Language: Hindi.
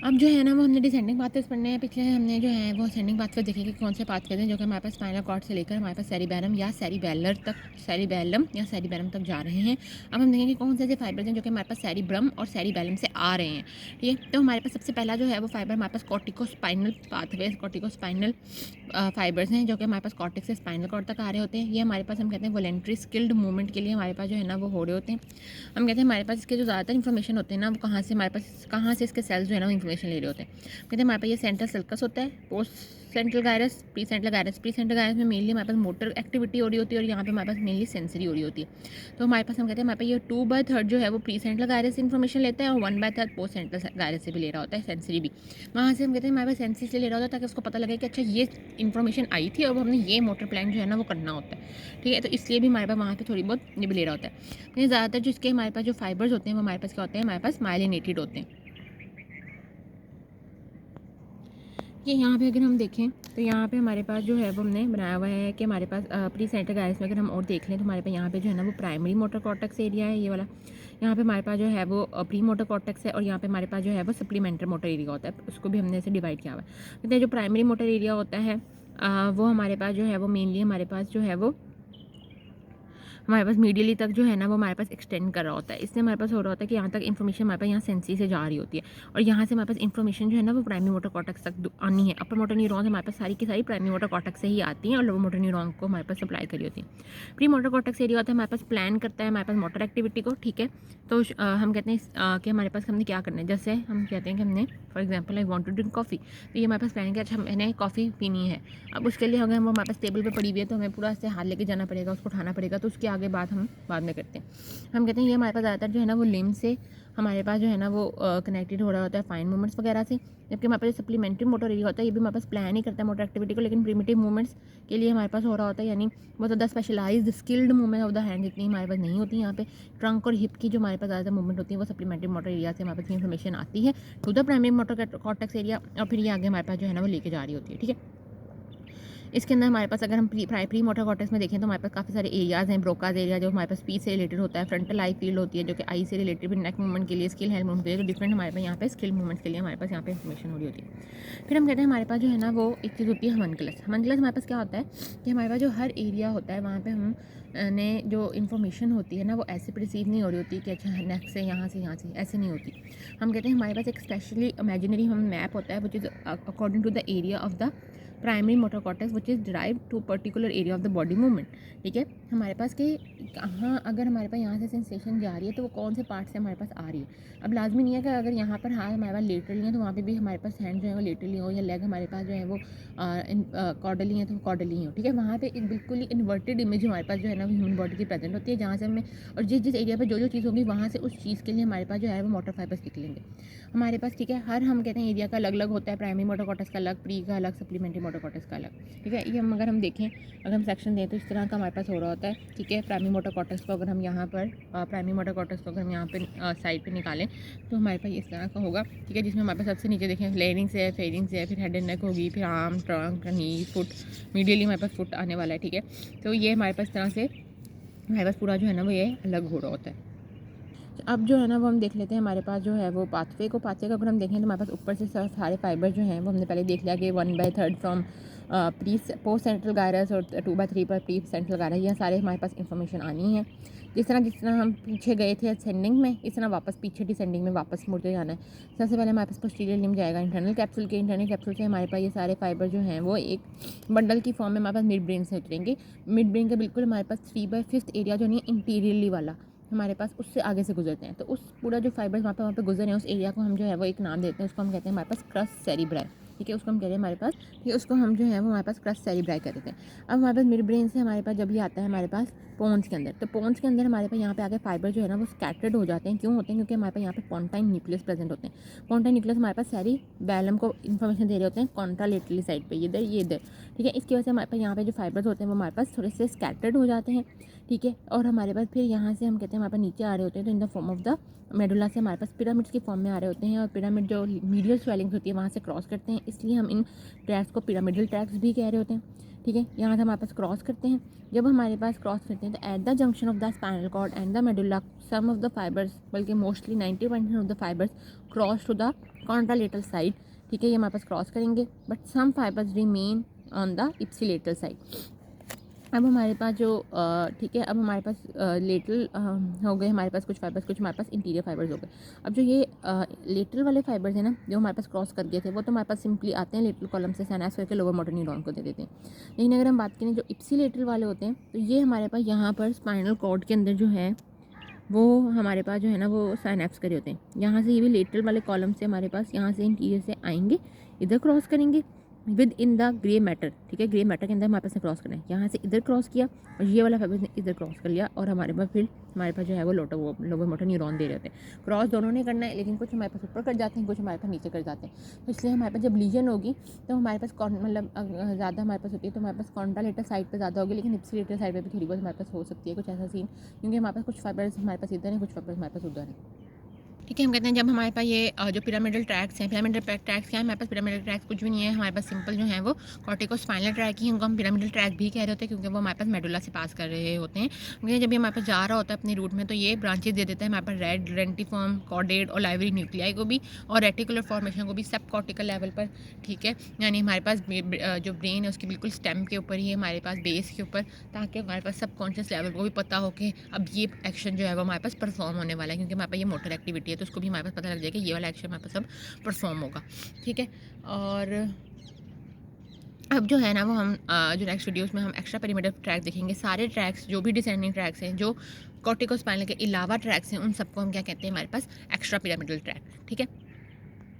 अब जो है ना वो हमने डिसेंडिंग पाथवेज़ पढ़ने हैं। पिछले हमने जो है वो असेंडिंग पाथवेज़ देखे कि कौन से पाथवेज़ हैं जो कि हमारे पास स्पाइनल कॉर्ड से लेकर हमारे पास सेरिबैलम या सेरिबैलम तक जा रहे हैं। अब हम देखेंगे कौन से ऐसे फाइबर्स हैं जो कि हमारे पास सेरिब्रम और सेरिबैलम से आ रहे हैं। ठीक है, तो हमारे पास सबसे पहला जो है वो फाइबर हमारे पास कॉर्टिकोस्पाइनल पाथवेज़ कॉर्टिकोस्पाइनल फाइबर्स हैं जो कि हमारे पास कॉर्टेक्स से स्पाइनल कॉर्ड तक आ रहे होते हैं। ये हमारे पास हम कहते हैं वॉलंटरी स्किल्ड मूवमेंट के लिए हमारे पास जो है ना वो हो रहे होते हैं। हम कहते हैं हमारे पास इसके जो ज़्यादातर इन्फॉर्मेशन होते हैं ना वो कहाँ से इसके सेल्स जो है ना वो इन्फॉर्मेशन ले रहे होते हैं। कहते हैं हमारे पास ये सेंट्रल सल्कस होता है, post central gyrus, pre central gyrus. Pre central gyrus में मेनली हमारे पास मोटर एक्टिविटी हो रही होती है और यहाँ पे हमारे पास मेनली सेंसरी हो रही होती है। तो हमारे पास हम कहते हैं हमारे पास ये 2/3 जो है वो प्री सेंट्रल गायरस से इन्फॉर्मेशन लेता है और 1/3 पोस्ट सेंट्रल गायरस से भी ले रहा होता है, सेंसरी भी। वहाँ से हम कहते हैं हमारे पास सेंसरी से ले रहा होता है ताकि उसको पता लगे कि अच्छा ये इन्फॉर्मेशन आई थी और हमने ये मोटर प्लान जो है ना वो करना होता है। ठीक है, तो इसलिए भी हमारे पास वहाँ पर थोड़ी बहुत ये भी ले रहा होता है। ज़्यादातर जो इसके हमारे पास जो फाइबर्स होते हैं वो हमारे पास क्या होते हैं, हमारे पास माइलिनेटेड होते हैं। कि यहाँ पे अगर हम देखें तो यहाँ पे हमारे पास जो है वो हमने बनाया हुआ है कि हमारे पास प्री सेंट्रल गायरस में अगर हम और देख लें तो हमारे पास यहाँ पे जो है ना वो प्राइमरी मोटर कॉर्टेक्स एरिया है, ये वाला। यहाँ पे हमारे पास जो है वो प्री मोटर कॉर्टेक्स है और यहाँ पे हमारे पास जो है वो सप्लीमेंट्री मोटर एरिया होता है, उसको भी हमने ऐसे डिवाइड किया हुआ है। तो जो प्राइमरी मोटर एरिया होता है वो हमारे पास जो है वो मेनली हमारे पास जो है वो हमारे पास मीडियली तक जो है ना वो हमारे पास एक्सटेंड कर रहा होता है। इससे हमारे पास हो रहा होता है कि यहाँ तक इन्फॉर्मेशन हमारे पास यहाँ सेंसरी से जा रही होती है और यहाँ से हमारे पास इन्फॉर्मेशन जो है ना वो प्राइमरी मोटर कॉर्टेक्स तक आनी है। अपर मोटर न्यूरॉन्स हमारे पास सारी की सारी प्राइमरी मोटर कॉर्टेक्स से ही आती हैं और लोअर मोटर न्यूरॉन को हमारे पास सप्लाई करी होती है। प्री मोटर कॉर्टेक्स एरिया होता है हमारे पास प्लान करता है हमारे पास मोटर एक्टिविटी को। ठीक है, तो हम कहते हैं कि हमारे पास हमने क्या करना है, जैसे हम कहते हैं कि हमने for example I want to drink coffee, तो ये हमारे पास प्लान किया अच्छा मैंने कॉफ़ी पीनी है। अब उसके लिए अगर हम हमारे पास टेबल पर पड़ी हुई है तो हमें पूरा से हाथ लेके जाना पड़ेगा, उसको उठाना पड़ेगा, तो उसके आगे बात हम बाद में करते हैं। हम कहते हैं ये हमारे पास ज़्यादातर जो है ना वो लिम्ब से हमारे पास जो है ना वो कनेक्टेड हो रहा होता है फाइन मूवमेंट्स वगैरह से। जबकि हमारे पास सप्लीमेंट्री मोटर एरिया होता है, ये भी हमारे पास प्लान ही करता है मोटर एक्टिविटी को, लेकिन प्रिमिटिव मूवमेंट्स के लिए हमारे पास हो रहा होता है, यानी बहुत ज़्यादा specialised skilled movement of the hand जितनी हमारे पास नहीं होती। यहाँ पे ट्रंक और हिप की जो हमारे पास ज़्यादा मूवमेंट होती है वो सप्लीमेंट्री मोटर एरिया से हमारे पास इन्फॉर्मेशन आती है to the primary motor cortex area और फिर ये आगे हमारे पास जो है ना वो लेके जा रही होती है। ठीक है, इसके अंदर हमारे पास अगर हम प्री मोटर कॉर्टेक्स में देखें तो हमारे पास काफ़ी सारे एरियाज़ हैं। ब्रोकाज एरिया जो हमारे पास स्पीच से रिलेटेड होता है, फ्रंटल आई फील्ड होती है जो कि आई से रिलेटेड, भी नेक मूवमेंट के लिए, स्किल हेल्प मूवमेंट के लिए, तो डिफरेंट हमारे पास यहाँ पे स्किल मूवमेंट्स के लिए हमारे पास यहाँ पे इन्फॉर्मेशन हो रही होती है। फिर हम कहते हैं हमारे पास जो है ना वो एक चीज़ होती है हमनकुलस। हमनकुलस हमारे पास क्या होता है कि हमारे पास जो हर एरिया होता है वहाँ पर हम ने जो इन्फॉर्मेशन होती है ना वो ऐसे रिसीव नहीं हो रही होती कि अच्छा नेक से यहाँ से ऐसे नहीं होती। हम कहते हैं हमारे पास एक स्पेशली इमेजिनरी हम मैप होता है which is according to the area of the primary motor cortex which is drive to particular area of the body movement. ठीक है, हमारे पास कि कहाँ अगर हमारे पास यहाँ से सेंसेशन जा रही है तो वो कौन से पार्ट से हमारे पास आ रही है। अब लाजमी नहीं है कि अगर यहाँ पर हाथ हमारे पास लेटरली है तो वहाँ पे भी हमारे पास हैंड जो है वो लेटरली हो, या लेग हमारे पास जो है वो कॉर्डली है तो कॉर्डली हो। ठीक है, वहाँ पे एक बिल्कुल ही इन्वर्टेड इमेज हमारे पास जो है ना ह्यूमन बॉडी की प्रेजेंट होती है, जहाँ से हमें और जिस एरिया पर जो चीज़ होगी वहाँ से उस चीज़ के लिए हमारे पास जो है वो मोटर फाइबर्स निकलेंगे हमारे पास। ठीक है, हर हम कहते हैं एरिया का अलग अलग होता है, प्राइमरी मोटर कॉर्टेक्स का अलग, प्री का अलग, सप्लीमेंट्री मोटर कॉर्टेक्स का अलग। ठीक है, ये हम अगर हम देखें, अगर हम सेक्शन दें तो इस तरह का हमारे पास हो रहा होता है। ठीक है, प्राइमरी मोटर कॉर्टेक्स को अगर हम यहाँ पर प्राइमरी मोटर कॉर्टेक्स को अगर हम यहाँ पे साइड पे निकालें तो हमारे पास इस तरह का होगा। ठीक है, जिसमें हमारे पास सबसे नीचे देखें लेयरिंग से है, फेयरिंग से है, फिर हेड एंड नेक होगी, फिर आर्म, ट्रंक, नी, फुट, मीडियली हमारे पास फुट आने वाला है। ठीक है, तो ये हमारे पास इस तरह से हमारे पास पूरा जो है ना वो ये अलग हो रहा होता है। अब जो है ना वो हम देख लेते हैं हमारे पास जो है वो पाथवे को अगर हम देखें तो हमारे पास ऊपर से सारे फाइबर जो हैं वो हमने पहले देख लिया कि 1/3 from pre post central gyrus और 2/3 पर प्री सेंट्रल गायरस, ये सारे हमारे पास इंफॉर्मेशन आनी है। जिस तरह हम पीछे गए थे असेंडिंग में, इस तरह वापस पीछे डिसेंडिंग में वापस मुड़ते जाना है। सबसे पहले हमारे पास पोस्टीरियर लिम्ब जाएगा इंटरनल कैप्सूल के, इंटरनल कैप्सूल से हमारे पास ये सारे फाइबर जो हैं वो एक बंडल की फॉर्म में हमारे पास मिड ब्रेन से उतरेंगे। मिड ब्रेन के बिल्कुल हमारे पास 3/5 एरिया जो नहीं है इंटीरियरली वाला हमारे पास उससे आगे से गुजरते हैं, तो उस पूरा जो फाइबर्स वहाँ पे गुजर रहे हैं उस एरिया को हम जो है वो एक नाम देते हैं, उसको हम कहते हैं हमारे पास क्रस सेरिब्राई। ठीक है, उसको हम कहते हैं हमारे पास, ठीक है, उसको हम जो है वो हमारे पास क्रस सेरिब्राई कर देते हैं। अब हमारे पास मिड ब्रेन से हमारे पास जब ये आता है हमारे पास पोन्स के अंदर, तो पोन्स के अंदर हमारे पास यहाँ पे आगे फाइबर जो है ना वो स्कैटर्ड हो जाते हैं। क्यों होते हैं? क्योंकि हमारे पास यहाँ पे पोन्टाइन न्यूक्लियस प्रेजेंट होते हैं। पोन्टाइन न्यूक्लियस हमारे पास सारी बैलम को इन्फॉर्मेशन दे रहे होते हैं कॉन्ट्रालेटरली साइड पे, ये इधर। ठीक है, इसकी वजह से हमारे पास यहाँ पे जो फाइबर्स होते हैं वो हमारे पास थोड़े से स्कैटर्ड हो जाते हैं। ठीक है, और हमारे पास फिर यहाँ से हम कहते हैं हमारे पास नीचे आ रहे होते हैं, तो in the form of the medulla से हमारे पास पिरामिड्स की फॉर्म में आ रहे होते हैं, और पिरामिड जो मीडियल स्वेलिंग्स होती है वहाँ से क्रॉस करते हैं, इसलिए हम इन ट्रैक्स को पिरामिडल ट्रैक्स भी कह रहे होते हैं। ठीक है, यहाँ से हमारे पास क्रॉस करते हैं। जब हमारे पास क्रॉस करते हैं तो at the junction of the spinal cord and the medulla some of the fibres, बल्कि mostly 90% of the fibres cross to the contralateral side, ठीक है, ये हमारे पास क्रॉस करेंगे, but some fibres remain on the ipsilateral side. अब हमारे पास जो ठीक है, अब हमारे पास लेटरल हो गए हमारे पास कुछ फाइबर्स, कुछ हमारे पास इंटीरियर फाइबर्स हो गए। अब जो ये लेटरल वाले फाइबर्स हैं ना, जो हमारे पास क्रॉस कर गए थे, वो तो हमारे पास सिंपली आते हैं लेटरल कॉलम से साइनेप्स करके लोअर मोटर न्यूरॉन को दे देते हैं। लेकिन अगर हम बात करें जो इप्सिलेटरल वाले होते हैं, तो ये हमारे पास यहाँ पर स्पाइनल कॉर्ड के अंदर जो है वो हमारे पास जो है ना वो साइनेप्स करे होते हैं। यहाँ से ये भी लेटरल वाले कॉलम से हमारे पास यहाँ से इंटीरियर से आएंगे, इधर क्रॉस करेंगे with in the grey matter, ठीक है, ग्रे मैटर के अंदर हमारे पास ने क्रॉस करना है, यहाँ से इधर क्रॉस किया और ये वाला फाइबर ने इधर क्रॉस कर लिया, और हमारे पास फिर हमारे पास जो है वो लोअर मोटर न्यूरॉन दे रहे होते हैं। क्रॉस दोनों ने करना है, लेकिन कुछ हमारे पास ऊपर कर जाते हैं, कुछ हमारे पास नीचे कर जाते हैं। तो इसलिए हमारे पास जब लीजन होगी तो हमारे पास मतलब ज़्यादा हमारे पास होती है, तो हमारे पास कॉन्ट्रालेटरल साइड पर ज़्यादा होगी, लेकिन इप्सिलेटरल साइड पर भी थोड़ी बहुत हमारे पास हो सकती है कुछ ऐसा सीन, क्योंकि हमारे पास कुछ फाइबर्स हमारे पास इधर हैं, कुछ फाइबर्स हमारे पास उधर हैं। ठीक है, हम कहते हैं जब हमारे पास ये जो पिरामिडल ट्रैक्स हैं, पिरामिडल ट्रैक्स क्या है, हमारे पास पिरामिडल ट्रैक्स कुछ भी नहीं है, हमारे पास सिंपल जो है वो कॉर्टिकोस्पाइनल ट्रैक ही, उनको हम पिरामिडल ट्रैक भी कह रहे होते हैं, क्योंकि वो हमारे पास मेडुला से पास कर रहे होते हैं। लेकिन जब ये हमारे पास जा रहा होता है अपने रूट में, तो ये ब्रांचेज दे देता है हमारे पास रेड रेंटिफॉर्म, कॉर्डेड और लाइवरी न्यूक्लियाई को भी, और रेटिकुलर फॉर्मेशन को भी, सब कॉर्टिकल लेवल पर, ठीक है, यानी हमारे पास जो ब्रेन है उसके बिल्कुल स्टेम के ऊपर ही, हमारे पास बेस के ऊपर, ताकि हमारे पास सबकॉन्शियस लेवल को भी पता हो कि अब ये एक्शन जो है वो हमारे पास परफॉर्म होने वाला है, क्योंकि हमारे पास ये मोटर एक्टिविटी है, तो उसको भी हमारे पास पता लग जाएगा ये वाला एक्शन हमारे पास सब परफॉर्म होगा। ठीक है, और अब जो है ना वो हम जो नेक्स्ट वीडियोस में हम एक्स्ट्रा पेरीमीटर ट्रैक देखेंगे। सारे ट्रैक्स जो भी डिसेंडिंग ट्रैक्स हैं, जो कॉर्टिकोस्पाइनल के अलावा ट्रैक्स हैं, उन सबको हम क्या कहते हैं, हमारे पास एक्स्ट्रा पिरामिडल ट्रैक। ठीक है।